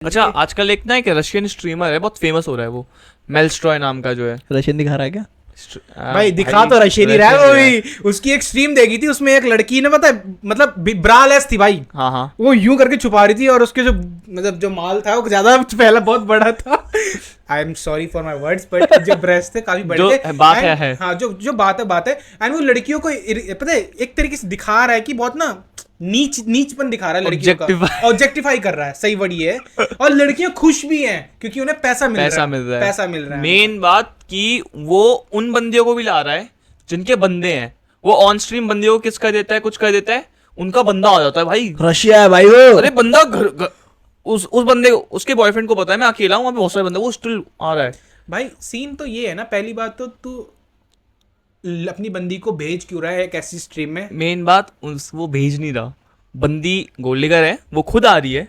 अच्छा आजकल एक ना एक रशियन स्ट्रीमर है, बहुत फेमस हो रहा है वो, मेलस्ट्रॉय नाम का जो है। रशियन दिखा रहा है क्या? भाई दिखा तो रशियन ही रहा है वो भी। उसकी एक स्ट्रीम देखी थी, उसमें एक लड़की ने पता है मतलब ब्रालेस थी भाई। हाँ हाँ वो यूं करके छुपा रही थी और उसके जो मतलब जो माल था वो ज्यादा पहला बहुत बड़ा था। I am sorry for my words but जो ब्रेस्ट थे काफी बड़े जो थे। बात And- है। हाँ जो बात है एंड वो लड़कियों को पता है एक तरीके से दिखा रहा है कि बहुत ना नीचपन दिखा रहा है लड़कियों का, ऑब्जेक्टिफाई कर रहा है, सही वर्ड ये है। और लड़कियां खुश भी हैं क्योंकि उन्हें पैसा मिल रहा है, पैसा मिल रहा है। मेन बात कि वो उन बंदियों को भी ला रहा है जिनके बंदे हैं। वो ऑन स्ट्रीम बंदियों को किस कर देता है, कुछ कर देता है, उनका बंदा आ जाता है भाई। रशिया है भाई वो। अरे बंदा उस बंदे उसके बॉयफ्रेंड को पता है मैं अकेला हूँ, वहां पे बहुत सारे बंदे, वो स्टिल आ रहा है। भाई सीन तो ये है ना, पहली बात तो तू अपनी बंदी को भेज क्यों रहा है एक ऐसी स्ट्रीम में? मेन बात वो भेज नहीं रहा, बंदी गोल्ड डिगर है, वो खुद आ रही है,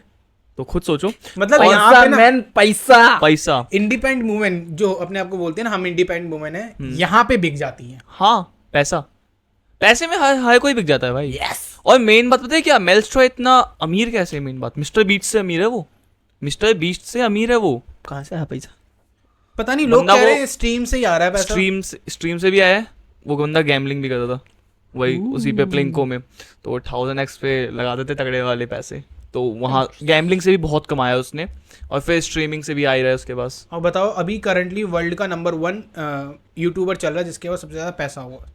तो खुद सोचो। मतलब यहाँ पे ना मैन पैसा पैसा, इंडिपेंडेंट वुमेन जो अपने आप को बोलते हैं ना, हम इंडिपेंडेंट वुमेन है, यहाँ पे बिक जाती हैं। हाँ पैसा, पैसे में हर कोई बिक जाता है भाई। यस। और मेन बात पता है क्या, मेलस्ट्रॉय इतना अमीर कैसे है? मेन बात मिस्टर बीस्ट से अमीर है वो, मिस्टर बीस्ट से अमीर है वो। कहाँ से है पैसा? पता नहीं, लोग बंदा कह रहे वो हैं स्ट्रीम से ही आ रहा है पैसा। स्ट्रीम से भी आया है वो बंदा, गैम्बलिंग भी करता था वही उसी पे प्लिंको में, तो 1000x पे लगा देते तगड़े वाले पैसे, तो वहाँ गैम्बलिंग से भी बहुत कमाया उसने, और फिर स्ट्रीमिंग से भी आ ही रहा है उसके पास। और बताओ अभी करंटली वर्ल्ड का नंबर 1 यूट्यूबर चल रहा है जिसके पास सबसे ज्यादा पैसा हुआ।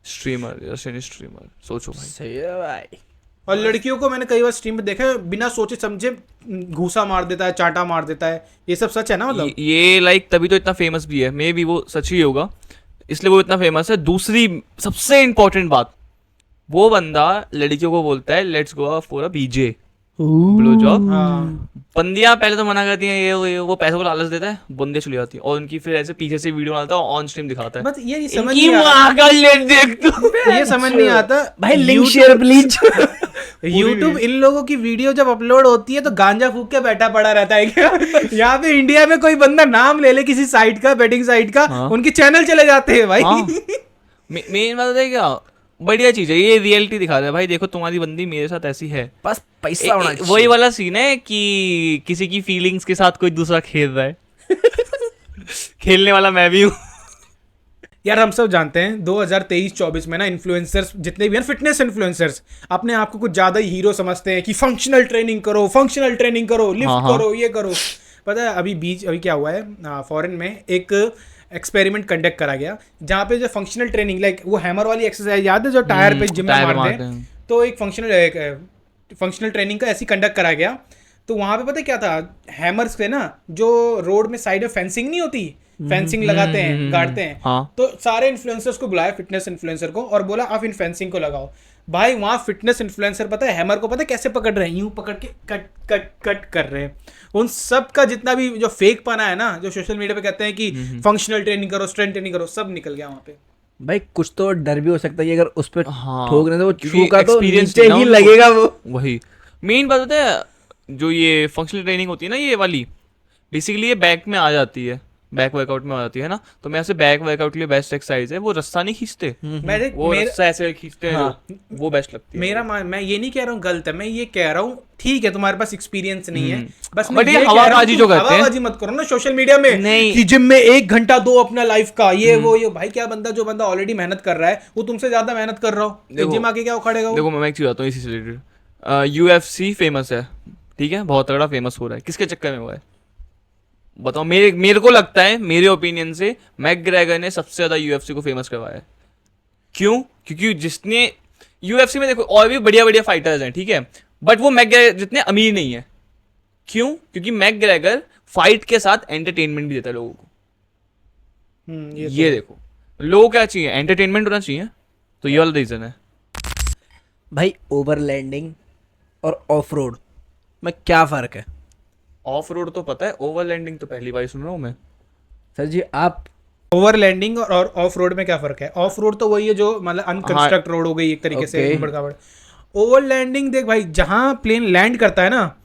स्ट्रीमर, रशियन स्ट्रीमर, सोचो भाई। सही है भाई। और लड़कियों को मैंने कई बार स्ट्रीम पे देखा है, बिना सोचे समझे घूसा मार देता है, चाटा मार देता है। ये सब सच है ना? मतलब ये लाइक तभी तो इतना फेमस भी है, मे बी वो सच ही होगा, इसलिए वो इतना फेमस है। दूसरी सबसे इंपॉर्टेंट बात, वो बंदा लड़कियों को बोलता है let's go for a BJ, blow job. हाँ बंदियां पहले तो मना करती हैं, ये वो पैसों को लालच देता है, बंदे चली जाती है, और उनकी फिर ऐसे पीछे से वीडियो बनाता है, ऑन स्ट्रीम दिखाता है। बस ये समझ इनकी नहीं आता, माँ का लेट देख तू। ये समझ नहीं आता भाई link share please. YouTube in लोगों की वीडियो जब अपलोड होती है तो गांजा फूक के बैठा पड़ा रहता है क्या? यहाँ पे इंडिया में कोई बंदा नाम ले ले किसी साइट का, बेटिंग साइट का, हाँ। उनके चैनल चले जाते हैं भाई। हाँ। मेन बात है क्या, बढ़िया चीज है ये, रियलिटी दिखा रहा है भाई, देखो तुम्हारी बंदी मेरे साथ ऐसी है। बस पैसा होना चाहिए। वही वाला सीन है कि किसी की फीलिंग्स के साथ कोई दूसरा खेल रहा है। खेलने वाला मैं भी हूँ। यार हम सब जानते हैं 2023-24 में ना इन्फ्लुएंसर्स जितने भी हैं, फिटनेस इन्फ्लुएंसर्स अपने आप को कुछ ज्यादा ही हीरो समझते हैं कि फंक्शनल ट्रेनिंग करो, लिफ्ट हाँ, हाँ। करो, ये करो। पता है अभी क्या हुआ है, फॉरेन में एक एक्सपेरिमेंट कंडक्ट करा गया जहाँ पे जो फंक्शनल ट्रेनिंग लाइक वो हैमर वाली एक्सरसाइज याद है जो टायर पे जिम में टायर पे मारते मारते हैं, हैं। तो एक फंक्शनल ट्रेनिंग का ऐसी कंडक्ट करा गया। तो वहाँ पे पता है क्या था, हैमर्स से ना जो रोड में साइड में फेंसिंग नहीं होती, फेंसिंग लगाते हैं, गाड़ते हैं, हाँ। तो सारे इन्फ्लुएंसर्स को बुलाया, फिटनेस इन्फ्लुएंसर को, और बोला आप इन फेंसिंग को लगाओ। भाई वहाँ फिटनेस इन्फ्लुएंसर पता है हैमर को पता है कैसे पकड़ रहे हैं, यूं पकड़ के कट कट कट कर रहे हैं। उन सब का जितना भी जो फेक पना है ना, जो सोशल मीडिया पे कहते हैं कि फंक्शनल ट्रेनिंग करो, स्ट्रेंथ ट्रेनिंग करो, सब निकल गया वहाँ पे। भाई कुछ तो डर भी हो सकता है, अगर उस पर हाँ, ठोकने से वो क्योंकि छूका तो experience नीचे नहीं ही ना उनको। लगेगा वो। वही मेन बात होता है, जो ये फंक्शनल ट्रेनिंग होती है ना ये वाली, बेसिकली ये बैक में आ जाती है, बैक वर्कआउट में आ जाती है ना, तो मैं ऐसे बैक वर्कआउट के लिए बेस्ट एक्सरसाइज है वो रस्सा नहीं खींचते, वो रस्सा ऐसे खींचते हैं हाँ। वो बेस्ट लगती है। मैं ये नहीं कह रहा हूँ गलत है, मैं ये कह रहा हूँ ठीक है तुम्हारे पास एक्सपीरियंस नहीं है, बस मैं But ये ये कह रहा हूँ हवाबाजी तुम जो करते हैं। हवाबाजी मत करो ना सोशल मीडिया में नहीं। कि जिम में 1 घंटा दो अपना लाइफ का, ये वो ये। भाई क्या बंदा, जो बंदा ऑलरेडी मेहनत कर रहा है वो तुमसे ज्यादा मेहनत कर रहा हो, देखो- जिम आके क्या उखाड़ेगा वो? देखो मैं एक चीज बताता हूँ इसी से रिलेटेड, UFC फेमस है, ठीक है, बहुत तगड़ा फेमस हो रहा है, किसके चक्कर में हुआ है बताओ? मेरे को लगता है, मेरे ओपिनियन से मैकग्रेगर ने सबसे ज्यादा UFC को फेमस करवाया है। क्यों? क्योंकि जिसने UFC में देखो और भी बढ़िया बढ़िया फाइटर्स हैं, ठीक है, बट वो मैकग्रेगर जितने अमीर नहीं है। क्यों? क्योंकि मैकग्रेगर फाइट के साथ एंटरटेनमेंट भी देता है लोगों को। ये देखो, लोगों क्या चाहिए, एंटरटेनमेंट होना चाहिए, तो ये वाला रीजन है। भाई ओवरलैंडिंग और ऑफ रोड में क्या फर्क है? ऑफ रोड तो पता है, ओवरलैंडिंग तो पहली बार सुन रहा हूँ मैं। सर जी आप ओवरलैंडिंग और ऑफ रोड में क्या फर्क है? ऑफ रोड तो वही है जो मतलब अनकंस्ट्रक्ट रोड हो गई एक तरीके से, Okay. बड़का बड़। ओवरलैंडिंग देख भाई, जहां प्लेन लैंड करता है ना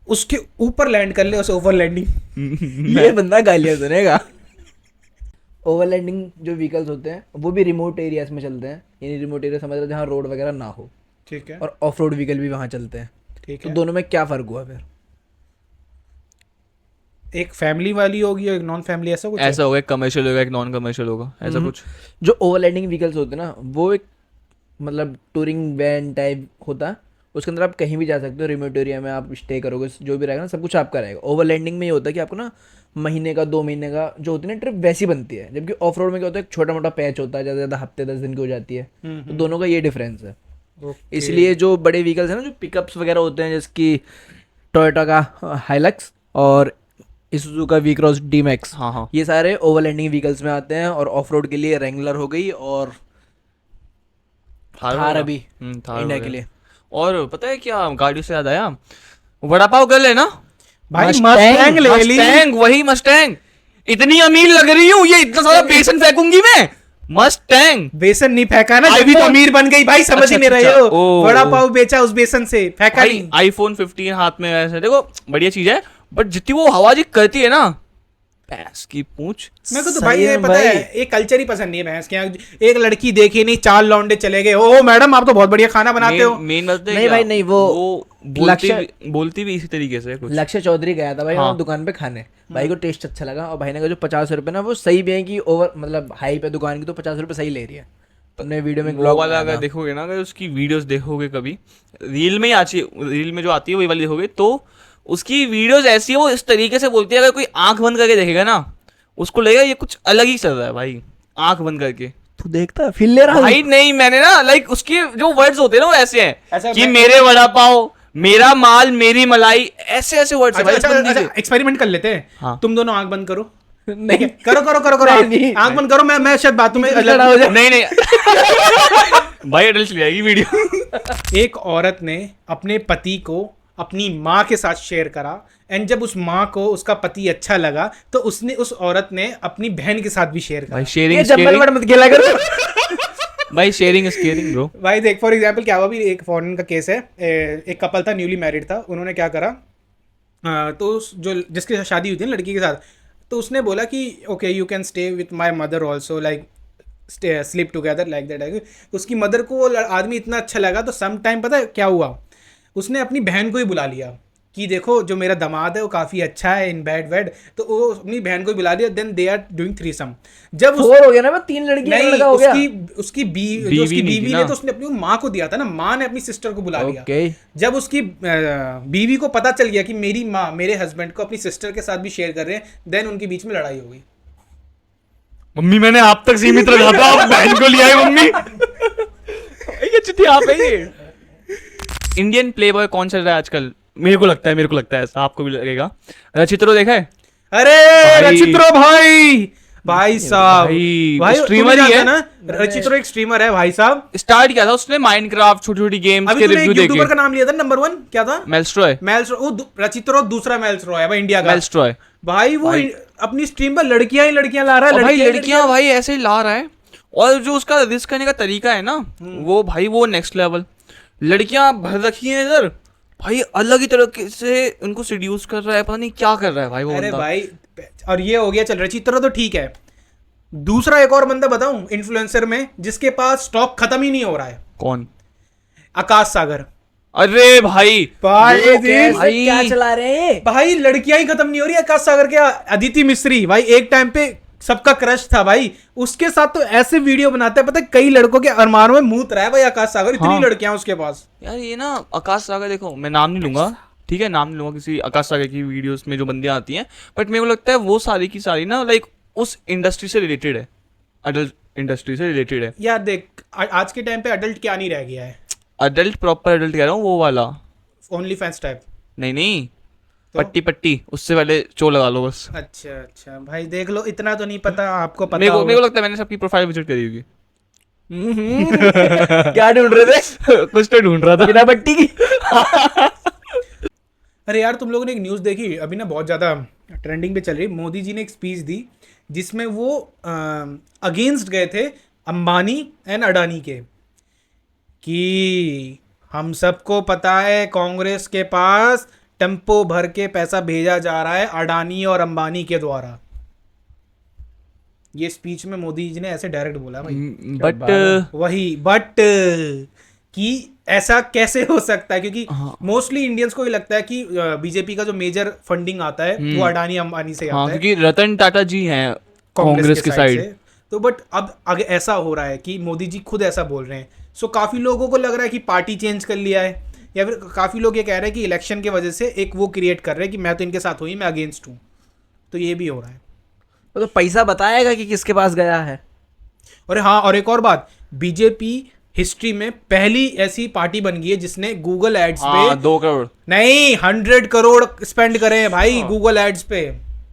उसके ऊपर लैंड कर ले, उसे ओवरलैंडिंग। ये बंदा गालियां सुनेगा। ओवरलैंडिंग जो व्हीकल्स होते हैं वो भी रिमोट एरियाज में चलते हैं, यानी रिमोट एरिया समझ रहे जहाँ रोड वगैरह ना हो, ठीक है, और ऑफ रोड व्हीकल भी वहाँ चलते हैं। ठीक तो है। दोनों में क्या फर्क हुआ फिर? एक फैमिली वाली होगी और एक नॉन फैमिली, ऐसा कुछ है? ऐसा होगा, एक कमर्शियल होगा, एक नॉन कमर्शियल होगा, ऐसा कुछ। जो ओवरलैंडिंग व्हीकल्स होते हैं ना, वो एक मतलब टूरिंग वैन टाइप होता है, उसके अंदर आप कहीं भी जा सकते हो, रिमोट एरिया में आप स्टे करोगे, जो भी रहेगा ना सब कुछ आपका रहेगा। ओवरलैंडिंग में ये होता है कि आपको ना महीने का 2 महीने का जो होती है ना ट्रिप वैसी बनती है, जबकि ऑफ रोड में क्या होता है, एक छोटा मोटा पैच होता है, ज़्यादा से ज़्यादा हफ्ते 10 दिन की हो जाती है। तो दोनों का ये डिफरेंस है। ओके। इसलिए जो बड़े व्हीकल्स हैं ना, जो पिकअप्स वगैरह होते हैं, जैसे टोयोटा का हाइलक्स और इसूजू का वी क्रॉस डी मैक्स, हाँ हाँ। ये सारे ओवरलैंडिंग व्हीकल्स में आते हैं। और ऑफ रोड के लिए रेंगुलर हो गई और थार वगैरह। अभी थार इंडिया के वगैरह। लिए। और पता है क्या, गाड़ी से याद आया, वड़ा पाव कर लेना। भाई मस्टैंग, मस्टैंग ले ली। मस्टैंग, वही मस्टैंग। इतनी अमीर लग रही हूँ, ये इतना सारा बेसन फेंकूंगी मैं। मस्टैंग। बेसन नहीं फेंका ना, जब भी तो iPhone- अमीर बन गई भाई, समझ अच्छा, ही नहीं रहे अच्छा, हो। ओ। वड़ा पाव बेचा उस बेसन से, फेंका भाई नहीं। आईफोन 15 हाथ में ऐसे देखो, बढ़िया चीज है, बट जितनी वो हवाजी करती है ना, भैंस की पूंछ। मेरे को तो सही भाई ये है पता है, भाई। ये कल्चर ही पसंद नहीं है भैंस के यहाँ। एक लड़की देखी नहीं, 4 लौंडे चले गए, ओ मैडम आप तो बहुत बढ़िया खाना बनाते हो। मेन बात है नहीं क्या, भाई, नहीं, वो बोलती भी इसी तरीके से कुछ। लक्ष्य चौधरी गया था भाई हाँ। वहाँ दुकान पे खाने, भाई को टेस्ट अच्छा लगा, और भाई ने कहा जो 50 रुपए ना वो सही भी है कि ओवर मतलब हाई पे दुकान की, तो 50 रुपए सही ले रही है। तुमने वीडियो में वो ब्लॉग वाला अगर देखोगे ना, अगर उसकी वीडियोस देखोगे कभी, रील में ही आती, रील में जो आती है वही वाली देखोगे, तो उसकी वीडियोस ऐसी है, वो इस तरीके से बोलती है, अगर कोई आंख बंद करके देखेगा ना, उसको लगेगा ये कुछ अलग ही चल रहा है भाई, आंख बंद करके। तू देखता फील ले रहा भाई नहीं, मैंने ना लाइक उसके जो वर्ड्स होते हैं ना वो ऐसे ऐसा हैं कि मैं- मेरे वड़ा पाव, मेरा माल, मेरी मलाई, ऐसे ऐसे वर्ड्स है भाई इस बंदी से। एक्सपेरिमेंट कर लेते हैं। हाँ। तुम दोनों आंख बंद करो। नहीं करो करो करो करो, नहीं, आंख बंद करो। मैं शायद बातों में खड़ा हो जा। नहीं नहीं भाई अडल्ट चली जाएगी वीडियो। एक औरत ने अपने पति को अपनी माँ के साथ शेयर करा, एंड जब उस माँ को उसका पति अच्छा लगा, तो उसने उस औरत ने अपनी बहन के साथ भी शेयर करा। भाई ये शेयरिंग जंगल वर्ड मत खेला करो। भाई शेयरिंग इज केयरिंग ब्रो। भाई देख, फॉर एग्जाम्पल क्या हुआ, भी एक फॉरेन का केस है। एक कपल था, न्यूली मैरिड था। उन्होंने क्या करा, तो जो जिसके साथ शादी हुई थी ना लड़की के साथ, तो उसने बोला कि okay you can stay with my mother also, like sleep together like that. उसकी मदर को वो आदमी इतना अच्छा लगा, तो सम टाइम पता है क्या हुआ, उसने अपनी बहन को ही बुला लिया कि देखो जो मेरा दामाद है वो काफ़ी अच्छा है इन बैड वेड, तो वो अपनी बहन को ही बुला लिया। Then they are doing threesome. जब उस 4 हो गया ना, मैं 3 लड़कियां नहीं, लड़का हो गया। उसकी बीवी जो उसकी नहीं थी बीवी ना। ने तो उसने अपनी माँ को दिया था ना, माँ ने अपनी सिस्टर को बुला लिया। ओके। जब उसकी बीवी को पता चल गया कि मेरी माँ मेरे हस्बैंड को अपनी सिस्टर के साथ भी शेयर कर रहे हैं, देन उनके बीच में लड़ाई हो गई। मम्मी मैंने आप तक सीमित रखा था, आप बहन को लिया है मम्मी। ये चिट्ठी आप है ये। इंडियन प्लेबॉय कौन चल रहा है आजकल? मेरे को लगता है ऐसा, आपको भी लगेगा। रचित्रो देखा है? अरे भाई। रचित्रो भाई साहब, भाई, streamer तुम्हें ही जानते है। हो ना, रचित्रो एक स्ट्रीमर है भाई साहब। स्टार्ट किया था उसने माइनक्राफ्ट, छोटी छोटी गेम्स अभी के तूने एक रिव्यू यूट्यूबर देखे। का नाम लिया था नंबर 1, क्या था? मेल्स्ट्रॉय। रचित्रो दूसरा मेल्स्ट्रो है भाई इंडिया का। मेल्स्ट्रॉय भाई वो अपनी स्ट्रीम पर लड़कियां ही लड़कियां ला रहा है। और भाई लड़कियां भाई ऐसे ही ला रहा है, और जो उसका रिस्क करने का तरीका है ना, वो भाई वो नेक्स्ट लेवल। लड़कियां भर रखी हैं इधर, भाई अलग ही तरीके से उनको सिड्यूस कर रहा है, पता नहीं क्या कर रहा है भाई वो अरे बंदा। भाई, और ये हो गया, चल रचित्रो तो ठीक है। दूसरा एक और बंदा बताऊं इन्फ्लुएंसर में, जिसके पास स्टॉक खत्म ही नहीं हो रहा है, कौन? आकाश सागर। अरे भाई भाई भाई क्या चला रहे हैं? भाई लड़कियां ही खत्म नहीं हो रही आकाश सागर के। अदिति मिश्री भाई एक टाइम पे सबका क्रश था भाई, उसके साथ तो ऐसे वीडियो बनाता है, पता है कई लड़कों के अरमानों में मूत रहा है भाई आकाश सागर। इतनी हाँ। लड़कियां उसके पास। यार ये ना आकाश सागर, देखो मैं नाम नहीं लूंगा, ठीक है, नाम नहीं लूंगा किसी आकाश सागर की वीडियोस में जो बंदियां आती हैं, बट मेरे को लगता है वो सारी की सारी ना लाइक उस इंडस्ट्री से रिलेटेड है, अडल्ट इंडस्ट्री से रिलेटेड है। यार देख, आज के टाइम पे अडल्ट क्या नहीं रह गया है, अडल्ट, प्रॉपर अडल्ट कह रहा हूँ, वो वाला ओनली फैंस टाइप। नहीं तो? पट्टी उससे पहले चो लगा लो बस। अच्छा भाई देख लो, इतना तो नहीं पता, आपको पता मेरे को होगा। लगता है मैंने सबकी प्रोफाइल विजिट करी होगी। क्या ढूंढ रहे थे? कुछ तो ढूंढ रहा था। बिना पट्टी की। अरे यार तुम लोगों ने एक न्यूज़ देखी अभी ना, बहुत ज़्यादा ट्रेंडिंग पे चल रही। मोदी जी ने एक स्पीच दी जिसमें वो अगेंस्ट गए थे अंबानी एंड अडानी के, कि हम सबको पता है कांग्रेस के पास टेम्पो भर के पैसा भेजा जा रहा है अडानी और अंबानी के द्वारा। ये स्पीच में मोदी जी ने ऐसे डायरेक्ट बोला भाई। बट वही बट कि ऐसा कैसे हो सकता है, क्योंकि हाँ। मोस्टली इंडियंस को ये लगता है कि बीजेपी का जो मेजर फंडिंग आता है वो अडानी अंबानी से हाँ आता है, क्योंकि रतन टाटा जी हैं कांग्रेस की के साइड। से। तो बट अब आगे ऐसा हो रहा है कि मोदी जी खुद ऐसा बोल रहे हैं, सो काफी लोगों को लग रहा है कि पार्टी चेंज कर लिया है, या फिर काफी लोग ये कह रहे हैं कि इलेक्शन की वजह से एक वो क्रिएट कर रहे हैं कि मैं तो इनके साथ हूँ ही, मैं अगेंस्ट हूँ। तो ये भी हो रहा है। वो तो पैसा बताएगा कि किसके पास गया है। और हाँ, और एक और बात, बीजेपी हिस्ट्री में पहली ऐसी पार्टी बन गई है जिसने गूगल एड्स हाँ पे 2 करोड़, नहीं 100 करोड़ स्पेंड करे हैं भाई गूगल एड्स पे।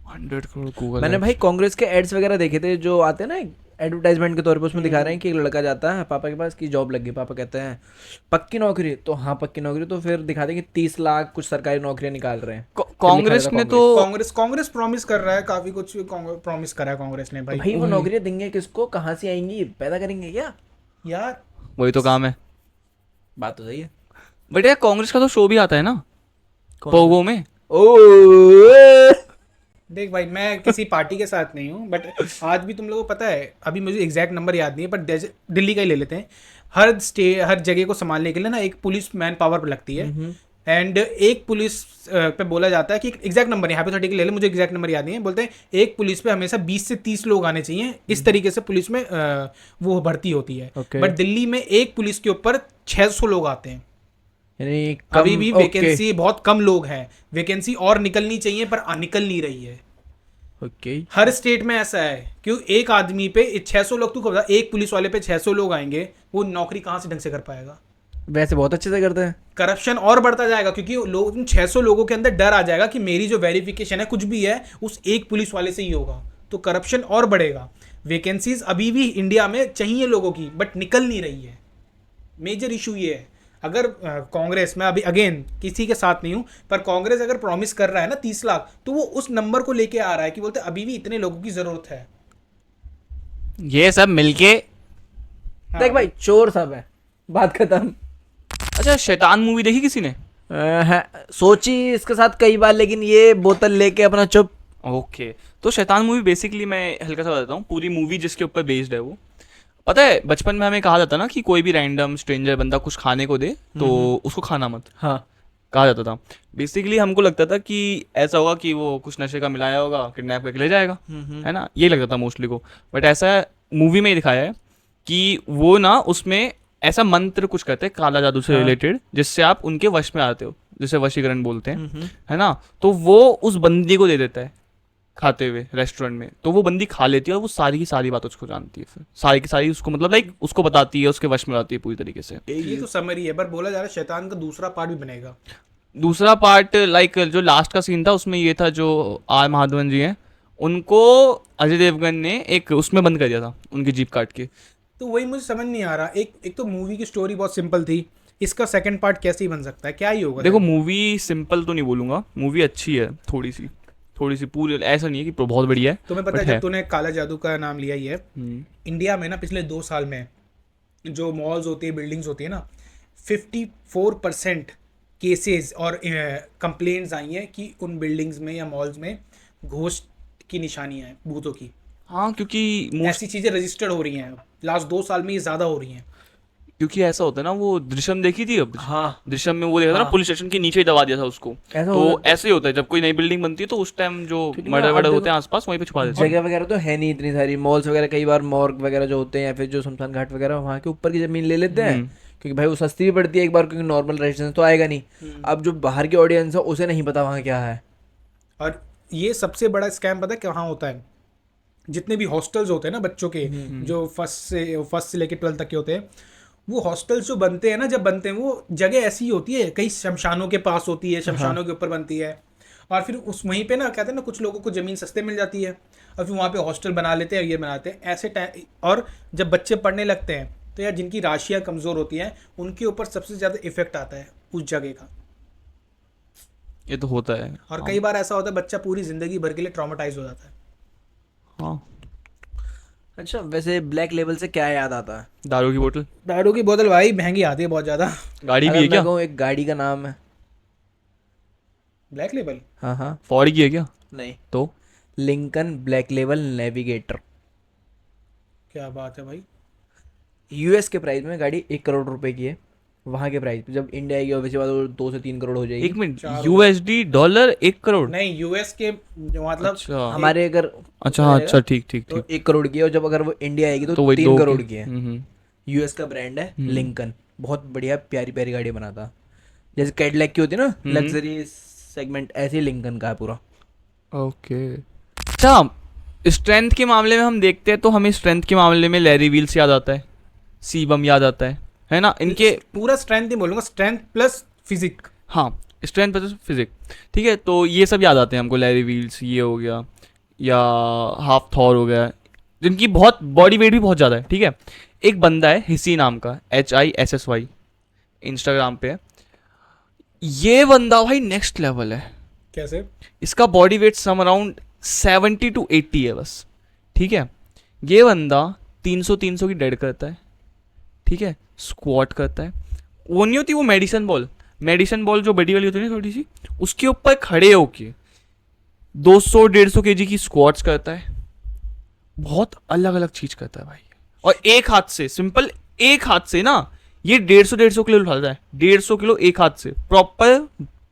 100 करोड़ गूगल मैंने भाई कांग्रेस के एड्स वगैरह देखे थे जो आते हैं ना एडवर्टाइजमेंट के तौर पे, उसमें दिखा रहे हैं कि एक लड़का जाता है पापा के पास की जॉब लग गई, पापा कहते हैं पक्की नौकरी, तो हाँ पक्की नौकरी, तो फिर दिखाते हैं कि 30 लाख कुछ सरकारी नौकरियां निकाल रहे हैं। कांग्रेस ने तो कांग्रेस प्रॉमिस कर रहा है, काफी कुछ प्रॉमिस करा है कांग्रेस ने तो भाई। भाई वो नौकरियां देंगे किसको, कहाँ से आएंगी, पैदा करेंगे क्या? यार वही तो काम है। बात तो सही है। बट यार कांग्रेस का तो शो भी आता है ना पोगो में। ओ देख भाई, मैं किसी पार्टी के साथ नहीं हूँ, बट आज भी तुम लोगों को पता है, अभी मुझे एग्जैक्ट नंबर याद नहीं है, बट दिल्ली का ही ले लेते हैं। हर जगह को संभालने के लिए ना एक पुलिस मैन पावर लगती है, एंड एक पुलिस पे बोला जाता है कि एग्जैक्ट नंबर है, हाइपोथेटिकल ले ले, मुझे एग्जैक्ट नंबर याद नहीं है, बोलते हैं एक पुलिस पे हमेशा 20 से 30 लोग आने चाहिए, इस तरीके से पुलिस में वो भर्ती होती है। Okay. बट दिल्ली में एक पुलिस के ऊपर 600 लोग आते हैं। यानी अभी भी ओके, वैकेंसी बहुत कम लोग हैं, वैकेंसी और निकलनी चाहिए पर निकल नहीं रही है। ओके। हर स्टेट में ऐसा है, क्यों एक आदमी पे 600 लोग, तू को बता एक पुलिस वाले पे 600 लोग आएंगे, वो नौकरी कहाँ से ढंग से कर पाएगा? वैसे बहुत अच्छे से करते हैं। करप्शन और बढ़ता जाएगा, क्योंकि लोग उन 600 लोगों के अंदर डर आ जाएगा कि मेरी जो वेरिफिकेशन है कुछ भी है उस एक पुलिस वाले से ही होगा, तो करप्शन और बढ़ेगा। वैकेंसीज अभी भी इंडिया में चाहिए लोगों की, बट निकल नहीं रही है। मेजर इशू ये है। अगर कांग्रेस में अभी अगेन किसी के साथ नहीं हूं, पर कांग्रेस अगर प्रॉमिस कर रहा है ना 30 लाख, तो वो उस नंबर को लेके आ रहा है कि बोलते अभी भी इतने लोगों की जरूरत है। ये सब मिलके। देख भाई चोर सब है, बात खत्म। अच्छा शैतान मूवी देखी किसी ने? सोची इसके साथ कई बार, लेकिन ये बोतल लेके अपना चुप। ओके तो शैतान मूवी बेसिकली मैं हल्का सा बताता हूँ। पूरी मूवी जिसके ऊपर बेस्ड है वो, पता है बचपन में हमें कहा जाता ना कि कोई भी रैंडम स्ट्रेंजर बंदा कुछ खाने को दे तो उसको खाना मत, हाँ कहा जाता था। बेसिकली हमको लगता था कि ऐसा होगा कि वो कुछ नशे का मिलाया होगा, किडनैप करके ले जाएगा, है ना, ये लगता था मोस्टली को। बट ऐसा मूवी में ही दिखाया है कि वो ना उसमें ऐसा मंत्र कुछ करते हैं काला जादू से रिलेटेड, जिससे आप उनके वश में आते हो, जिसे वशीकरण बोलते हैं, है ना। तो वो उस बंदी को दे देता है खाते हुए रेस्टोरेंट में, तो वो बंदी खा लेती है और वो सारी की सारी बात उसको जानती है, फिर सारी की सारी उसको मतलब लाइक उसको बताती है, उसके वश में आती है पूरी तरीके से। ये तो समरी है, पर बोला जा रहा है शैतान का दूसरा पार्ट भी बनेगा। दूसरा पार्ट लाइक जो लास्ट का सीन था उसमें ये था, जो आर माधवन जी हैं उनको अजय देवगन ने एक उसमें बंद कर दिया था, उनकी जीप काट के। तो वही मुझे समझ नहीं आ रहा, एक तो मूवी की स्टोरी बहुत सिंपल थी, इसका सेकंड पार्ट कैसे ही बन सकता है, क्या ही होगा? देखो मूवी सिंपल तो नहीं बोलूंगा, मूवी अच्छी है थोड़ी सी पूरी ऐसा नहीं है कि बहुत बढ़िया है। तुम्हें पता है, जब तूने काला जादू का नाम लिया ही है, हम्म। इंडिया में ना पिछले 2 साल में जो मॉल्स होती है, बिल्डिंग्स होती है ना, 54% केसेस और कंप्लेंट्स आई हैं कि उन बिल्डिंग्स में या मॉल्स में घोस्ट की निशानियां हैं, भूतों की। हाँ क्योंकि ऐसी चीज़ें रजिस्टर्ड हो रही हैं लास्ट 2 साल में, ये ज़्यादा हो रही हैं। क्योंकि ऐसा होता है ना, वो दृश्यम देखी थी अब? हाँ दृश्यम में वो देखा था ना, पुलिस स्टेशन के नीचे ही दबा दिया था उसको। ऐसा तो होता ऐसे ही होता है जब कोई नई बिल्डिंग बनती है, तो उस टाइम जो क्योंकि मर्डर अब वर्डर देखो, होते हैं आसपास वहीं पे छुपा देते हैं। जगह वगैरह तो है नहीं इतनी सारी, मॉल्स वगैरह कई बार मॉर्ग वगैरह जो होते हैं या फिर जो शमशान घाट वगैरह, वहाँ के ऊपर की जमीन ले लेते हैं, क्योंकि भाई वो सस्ती भी पड़ती है एक बार, क्योंकि नॉर्मल रेजिडेंस तो आएगा नहीं। अब जो बाहर की ऑडियंस है उसे नहीं पता वहाँ क्या है। और ये सबसे बड़ा स्कैम पता है कहाँ होता है? जितने भी हॉस्टल्स होते हैं ना बच्चों के, जो फर्स्ट से लेकर 12 तक के होते हैं, वो हॉस्टल्स जो बनते हैं ना, जब बनते हैं वो जगह ऐसी ही होती है, कई शमशानों के पास होती है, शमशानों के ऊपर बनती है, और फिर उस वहीं पे ना कहते हैं ना, कुछ लोगों को ज़मीन सस्ते मिल जाती है और फिर वहाँ पे हॉस्टल बना लेते हैं, ये बनाते हैं ऐसे टाइम। और जब बच्चे पढ़ने लगते हैं तो यार जिनकी राशियाँ कमज़ोर होती हैं उनके ऊपर सबसे ज़्यादा इफेक्ट आता है उस जगह का। ये तो होता है। और कई बार ऐसा होता है बच्चा पूरी ज़िंदगी भर के लिए ट्रॉमेटाइज हो जाता है। हाँ अच्छा वैसे ब्लैक लेवल से क्या याद आता है? दारू की बोतल, दारू की बोतल भाई महंगी आती है बहुत ज़्यादा। गाड़ी भी अगर है मैं क्या? कहूँ एक गाड़ी का नाम है। Black label? हाँ हाँ। फॉर्ड की है क्या? नहीं, तो लिंकन ब्लैक लेवल नेविगेटर। क्या बात है भाई। यूएस के प्राइस में गाड़ी 1 करोड़ रुपए की है। वहाँ के प्राइस पे। जब इंडिया आएगी ऑब्वियसली बात, वो 2 से 3 करोड़ हो जाएगी। एक मिनट, यूएसडी डॉलर 1 करोड़? नहीं, यूएस के जो मतलब अच्छा हमारे अगर अच्छा, हाँ अच्छा, ठीक ठीक तो ठीक। 1 करोड़ की है, और जब अगर वो इंडिया आएगी तो तो वही 3 करोड़ की है। हम्म। यूएस का ब्रांड है लिंकन, बहुत बढ़िया प्यारी प्यारी गाड़ी बनाता, जैसे कैडिलैक की होती है ना लग्जरी सेगमेंट, ऐसे ही लिंकन का है पूरा। ओके। अच्छा, स्ट्रेंथ के मामले में हम देखते हैं तो हमें स्ट्रेंथ के मामले में लैरी व्हील्स याद आता है, सीबम याद आता है ना इनके। पूरा स्ट्रेंथ नहीं बोलूंगा, स्ट्रेंथ प्लस फिजिक। हाँ, स्ट्रेंथ प्लस फिजिक, ठीक है, तो ये सब याद आते हैं हमको, लैरी व्हील्स ये हो गया, या हाफ थॉर हो गया, जिनकी बहुत बॉडी वेट भी बहुत ज़्यादा है, ठीक है। एक बंदा है हिसी नाम का, HISSY, इंस्टाग्राम पे है। ये बंदा भाई नेक्स्ट लेवल है। कैसे? इसका body weight some around 70 to 80 है बस, ठीक है। ये बंदा 300 की डेड करता है, ठीक है, स्क्वाट करता है। वो नहीं होती वो मेडिसिन बॉल जो बड़ी वाली होती है ना थोड़ी सी, उसके ऊपर खड़े होके 200-150 kg की स्क्वाट्स करता है। बहुत अलग अलग चीज करता है भाई। और एक हाथ से, सिंपल एक हाथ से ना, ये 150 किलो उठाता है, 150 किलो एक हाथ से, प्रॉपर